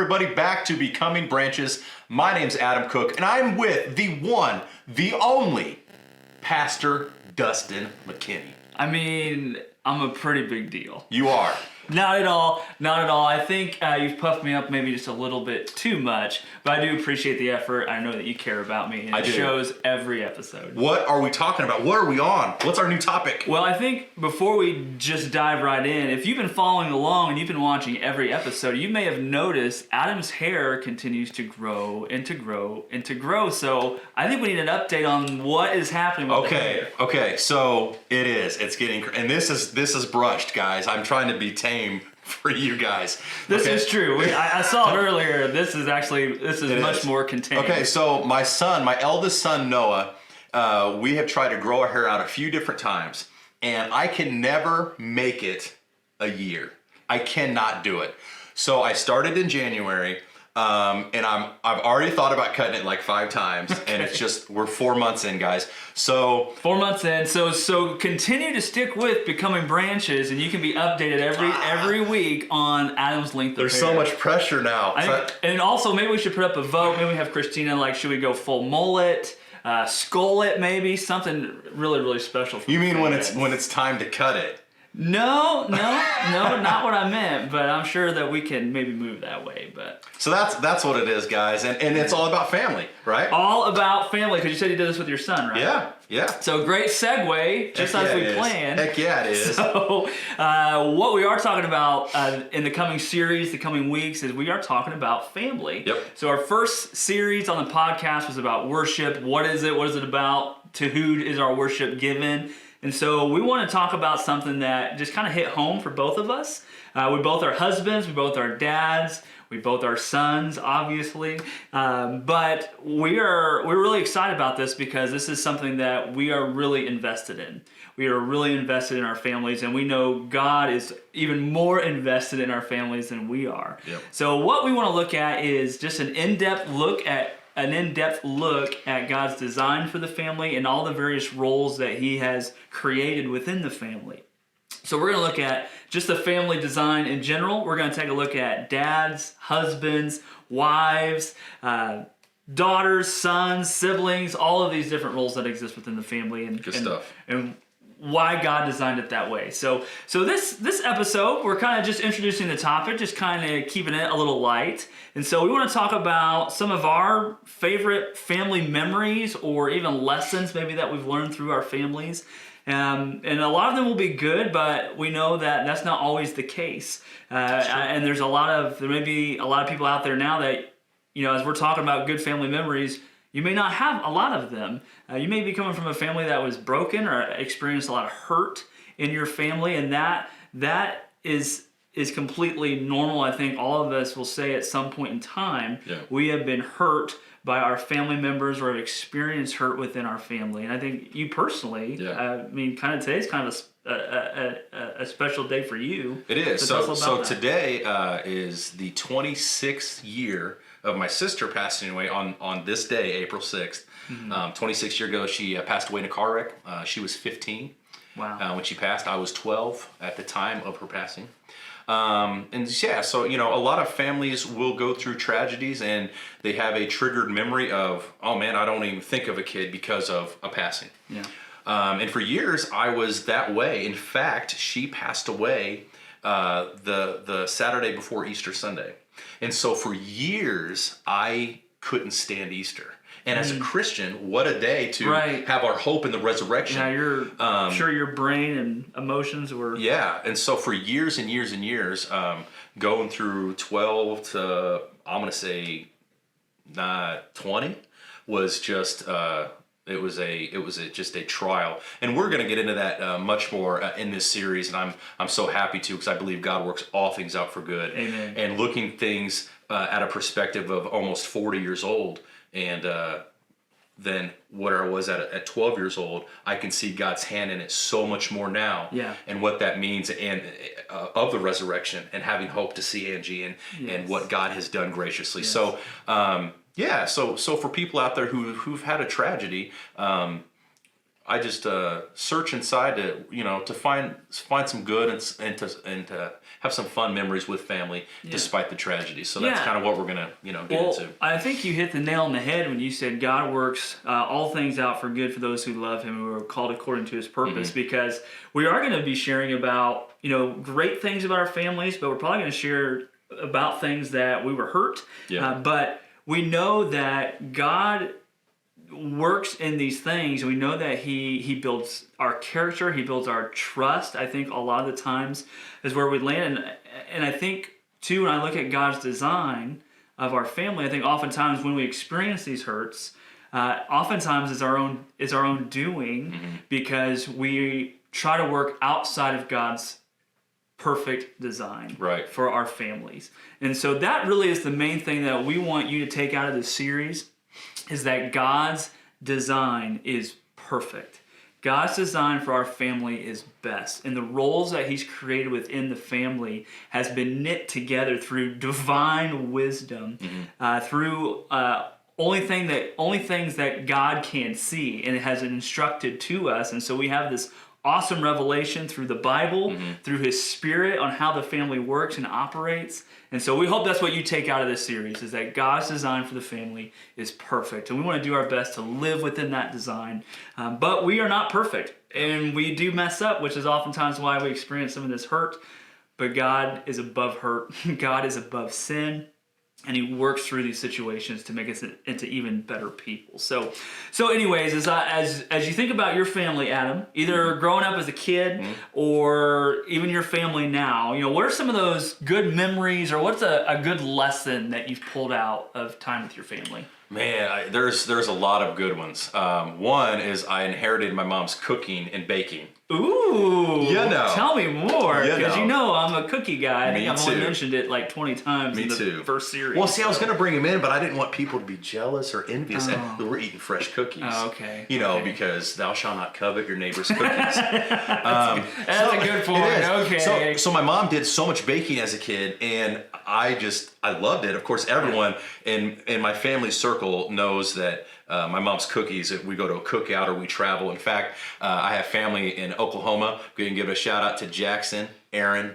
everybody back to Becoming Branches. My name's Adam Cook, and I'm with the one, the only, Pastor Dustin McKinney. I mean, I'm a pretty big deal. You are. Not at all. Not at all. I think you've puffed me up maybe just a little bit too much, but I do appreciate the effort. I know that you care about me, and it shows every episode. What are we talking about? What are we on? What's our new topic? Well, I think before we just dive right in, if you've been following along and you've been watching every episode, you may have noticed Adam's hair continues to grow and to grow and to grow. So I think we need an update on what is happening with the hair. Okay, so it is. It's getting, and this is brushed, guys. I'm trying to be tame for you guys. This is true. I saw it earlier. This is much more contained. Okay, so my eldest son, Noah, we have tried to grow our hair out a few different times, and I can never make it a year. I cannot do it. So I started in January, and I've already thought about cutting it like 5 times, and it's just, we're 4 months in, guys. So 4 months in. So continue to stick with Becoming Branches, and you can be updated every week on Adam's length of hair. There's so much pressure now. And also, maybe we should put up a vote. Maybe we have Christina, like, should we go full mullet, skullet, maybe something really, really special for you mean when it's time to cut it? No, not what I meant, but I'm sure that we can maybe move that way. But so that's what it is, guys, and it's all about family, right? All about family, because you said you did this with your son, right? Yeah. So great segue, just as we planned. Heck yeah, it is. So what we are talking about in the coming series, the coming weeks, is we are talking about family. Yep. So our first series on the podcast was about worship. What is it? What is it about? To who is our worship given? And so we want to talk about something that just kind of hit home for both of us. We both are husbands, we both are dads, we both are sons, obviously. But we're really excited about this because this is something that we are really invested in. We are really invested in our families, and we know God is even more invested in our families than we are. Yep. So what we want to look at is just an in-depth look at God's design for the family and all the various roles that He has created within the family. So we're going to look at just the family design in general. We're going to take a look at dads, husbands, wives, daughters, sons, siblings, all of these different roles that exist within the family, and why God designed it that way. So this episode, we're kind of just introducing the topic, just kind of keeping it a little light. And so we want to talk about some of our favorite family memories or even lessons maybe that we've learned through our families. And a lot of them will be good, but we know that that's not always the case. And there may be a lot of people out there now that, as we're talking about good family memories, you may not have a lot of them. You may be coming from a family that was broken or experienced a lot of hurt in your family, and that is completely normal. I think all of us will say at some point in time, we have been hurt by our family members or have experienced hurt within our family. And I think you personally, today's kind of a special day for you. It is. So today is the 26th year of my sister passing away on this day, April 6th. 26 years ago, she passed away in a car wreck. She was 15 when she passed. I was 12 at the time of her passing. So a lot of families will go through tragedies and they have a triggered memory of, oh man, I don't even think of a kid because of a passing. Yeah. And for years I was that way. In fact, she passed away the Saturday before Easter Sunday. And so for years I couldn't stand Easter. And as a Christian, what a day to have our hope in the resurrection. Yeah, I'm sure your brain and emotions were... Yeah, and so for years and years and years, going through 12 to, I'm going to say, 20, was just, it was just a trial. And we're going to get into that much more in this series, and I'm so happy to, because I believe God works all things out for good. Amen. And looking things at a perspective of almost 40 years old, and then where I was at 12 years old, I can see God's hand in it so much more now. Yeah. And what that means, and of the resurrection, and having hope to see Angie and what God has done graciously. Yes. So, so for people out there who've had a tragedy, I just search inside to find some good and to have some fun memories with family despite the tragedy. So that's kind of what we're gonna get into. I think you hit the nail on the head when you said God works all things out for good for those who love Him, who are called according to His purpose. Because we are going to be sharing about great things about our families, but we're probably going to share about things that we were hurt. But we know that God works in these things. We know that he builds our character, He builds our trust. I think a lot of the times is where we land, and I think too, when I look at God's design of our family, I think oftentimes when we experience these hurts, oftentimes it's our own doing, because we try to work outside of God's perfect design for our families. And so that really is the main thing that we want you to take out of this series, is that God's design is perfect. God's design for our family is best. And the roles that He's created within the family has been knit together through divine wisdom, through only things that God can see, and it has instructed to us. And so we have this awesome revelation through the Bible, through His Spirit, on how the family works and operates. And so we hope that's what you take out of this series, is that God's design for the family is perfect. And we want to do our best to live within that design. But we are not perfect, and we do mess up, which is oftentimes why we experience some of this hurt. But God is above hurt. God is above sin. And He works through these situations to make us into even better people. So anyways, as you think about your family, Adam, either growing up as a kid or even your family now, what are some of those good memories, or what's a good lesson that you've pulled out of time with your family? Man, there's a lot of good ones. One is I inherited my mom's cooking and baking. Ooh, tell me more, because I'm a cookie guy. I think I've only mentioned it like 20 times in the first series. Well, see, I was going to bring him in, but I didn't want people to be jealous or envious that we're eating fresh cookies. Oh, okay. Because thou shalt not covet your neighbor's cookies. That's a good point. Okay. So my mom did so much baking as a kid, and I loved it. Of course, everyone in my family circle knows that my mom's cookies, if we go to a cookout or we travel. In fact, I have family in Oklahoma. We can give a shout out to Jackson, Aaron,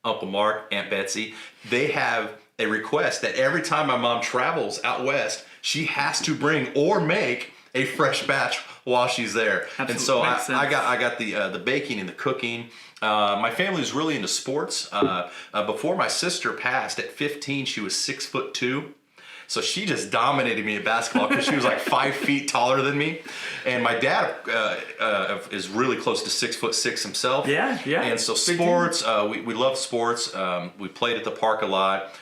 Uncle Mark, Aunt Betsy. They have a request that every time my mom travels out west, she has to bring or make a fresh batch while she's there. Absolutely. And so I got the baking and the cooking. My family was really into sports. Before my sister passed at 15, she was 6'2". So she just dominated me at basketball because she was like 5 feet taller than me. And my dad is really close to 6'6" himself. Yeah. And so sports, we love sports. We played at the park a lot.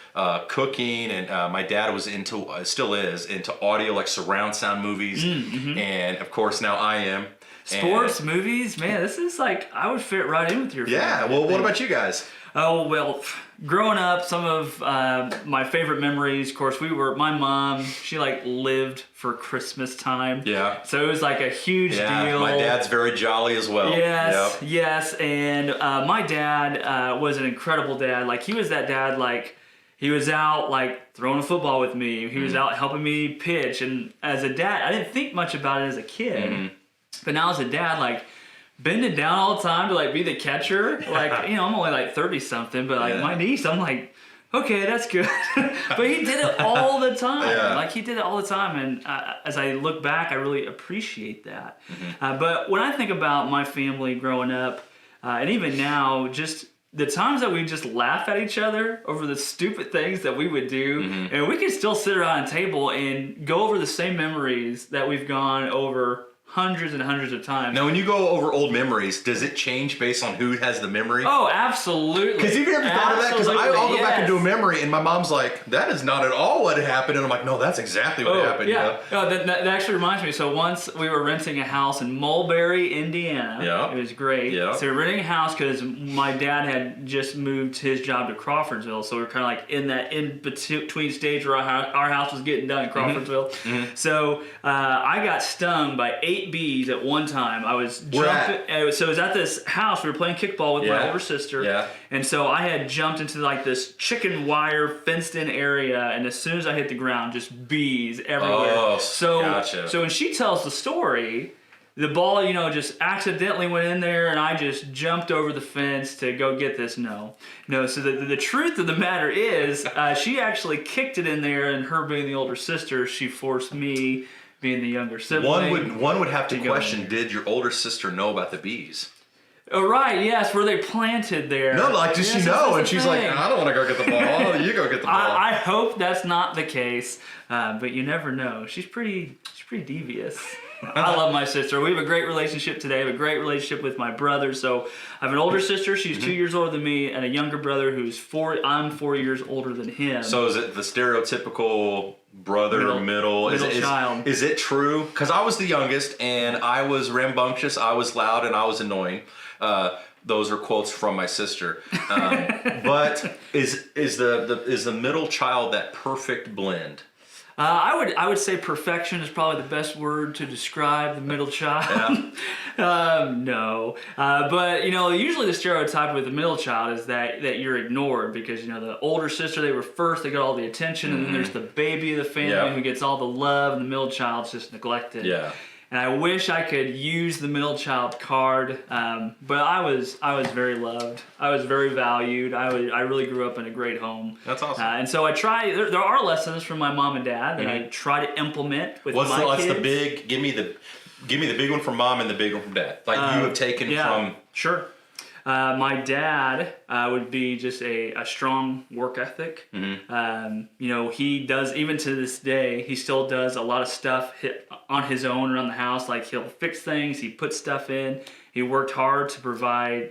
Cooking, and my dad was still is into audio, like surround sound movies. And of course now I am. Sports, movies, man, this is like, I would fit right in with your family. Yeah, well, what about you guys? Oh, well, growing up, some of my favorite memories, of course, my mom, she lived for Christmas time. Yeah. So it was like a huge deal. My dad's very jolly as well. Yes. And my dad was an incredible dad. He was that dad, he was out throwing a football with me. He was out helping me pitch. And as a dad, I didn't think much about it as a kid. But now as a dad, bending down all the time to be the catcher. I'm only 30 something, but my niece, I'm like, okay, that's good. But he did it all the time. Yeah. He did it all the time. And as I look back, I really appreciate that. But when I think about my family growing up, and even now, just the times that we just laugh at each other over the stupid things that we would do, and we can still sit around a table and go over the same memories that we've gone over hundreds and hundreds of times. Now, when you go over old memories, does it change based on who has the memory? Oh, absolutely. Because you've ever thought of that? Because I'll go back into a memory, and my mom's like, that is not at all what happened. And I'm like, no, that's exactly what happened. Yeah. That actually reminds me. So once we were renting a house in Mulberry, Indiana. Yeah. It was great. Yeah. So we were renting a house because my dad had just moved his job to Crawfordsville. So we were kind of in that in-between stage where our house was getting done in Crawfordsville. So I got stung by 8 bees at one time. I was jumping. So it was at this house. We were playing kickball with my older sister. Yeah. And so I had jumped into this chicken wire fenced in area, and as soon as I hit the ground, just bees everywhere. Oh, so gotcha. So when she tells the story, the ball, just accidentally went in there and I just jumped over the fence to go get this. No. So the truth of the matter is she actually kicked it in there, and her being the older sister, she forced me, being the younger sibling. One would have to question, did your older sister know about the bees? Oh, right, yes, were they planted there? No, like, does she know? And she's like, I don't want to go get the ball. You go get the ball. I hope that's not the case, but you never know. She's pretty devious. I love my sister. We have a great relationship today. I have a great relationship with my brother. So I have an older sister. She's 2 years older than me, and a younger brother who's 4. I'm 4 years older than him. So is it the stereotypical brother, middle child? Is it true? Because I was the youngest, and I was rambunctious, I was loud, and I was annoying. Those are quotes from my sister. But is the middle child that perfect blend? I would say perfection is probably the best word to describe the middle child. Yeah. No, but usually the stereotype with the middle child is that you're ignored because the older sister, they were first, they got all the attention, and then there's the baby of the family who gets all the love, and the middle child's just neglected. Yeah. And I wish I could use the middle child card, but I was very loved. I was very valued. I really grew up in a great home. That's awesome. And so I try. There are lessons from my mom and dad that I try to implement with my kids. What's the big? Give me the big one from mom and the big one from dad. Like you have taken from. Sure. My dad would be just a strong work ethic. He does, even to this day, he still does a lot of stuff on his own around the house. Like he'll fix things, he puts stuff in. He worked hard to provide,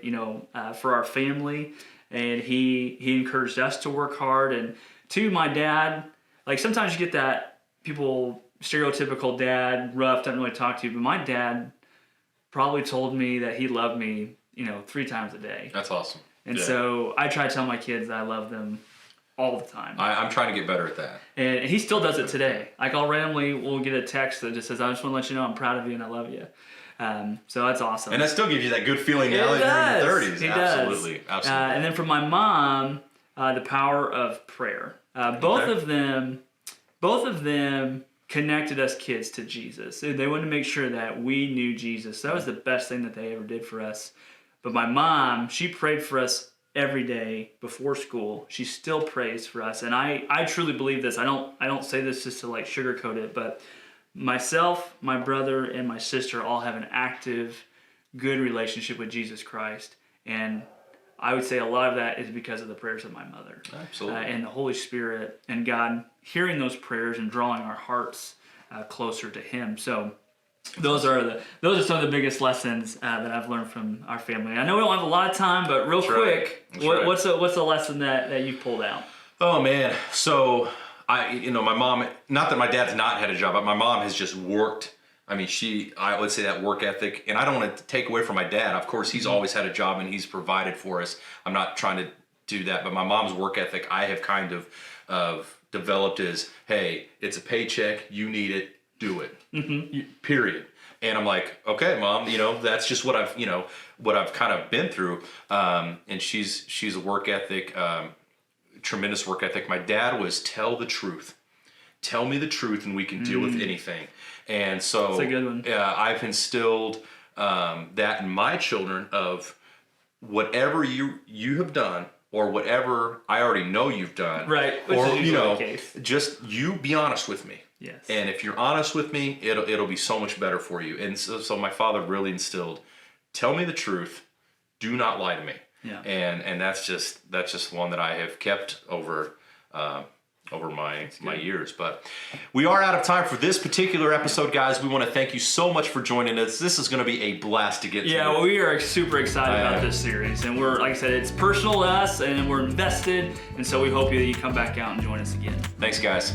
for our family, and he encouraged us to work hard. And to my dad, like sometimes you get that stereotypical dad, rough, doesn't really talk to you. But my dad probably told me that he loved me 3 times a day. That's awesome. And so I try to tell my kids that I love them all the time. I'm trying to get better at that. And he still does it today. Like I'll randomly will get a text that just says, I just want to let you know I'm proud of you and I love you. So that's awesome. And that still gives you that good feeling now that you're in your 30s. It Absolutely. does. Absolutely. And then for my mom, the power of prayer. Both of them connected us kids to Jesus. They wanted to make sure that we knew Jesus. That was the best thing that they ever did for us. But my mom, she prayed for us every day before school. She still prays for us. And I truly believe this. I don't say this just to like sugarcoat it, but myself, my brother, and my sister all have an active, good relationship with Jesus Christ. And I would say a lot of that is because of the prayers of my mother. Absolutely. And the Holy Spirit and God hearing those prayers and drawing our hearts closer to Him. So those are some of the biggest lessons that I've learned from our family. I know we don't have a lot of time, but real quick, what's a lesson that you pulled out? Oh man, so my mom. Not that my dad's not had a job, but my mom has just worked. I mean, I would say that work ethic, and I don't want to take away from my dad. Of course, he's always had a job and he's provided for us. I'm not trying to do that, but my mom's work ethic, I have kind of developed as, hey, it's a paycheck, you need it, do it. Period. And I'm like, okay, Mom, that's just what I've kind of been through. And she's a work ethic, tremendous work ethic. My dad was tell the truth. Tell me the truth and we can deal with anything. And so that's a good one. I've instilled that in my children of whatever you have done or whatever I already know you've done. Right. Which or, is the case. Just you be honest with me. Yes. And if you're honest with me, it'll be so much better for you. And so my father really instilled, tell me the truth, do not lie to me. Yeah. And that's just one that I have kept over my years. But we are out of time for this particular episode, guys. We want to thank you so much for joining us. This is going to be a blast to get to. Yeah, well, we are super excited about this series. And we're, like I said, it's personal to us and we're invested. And so we hope that you come back out and join us again. Thanks, guys.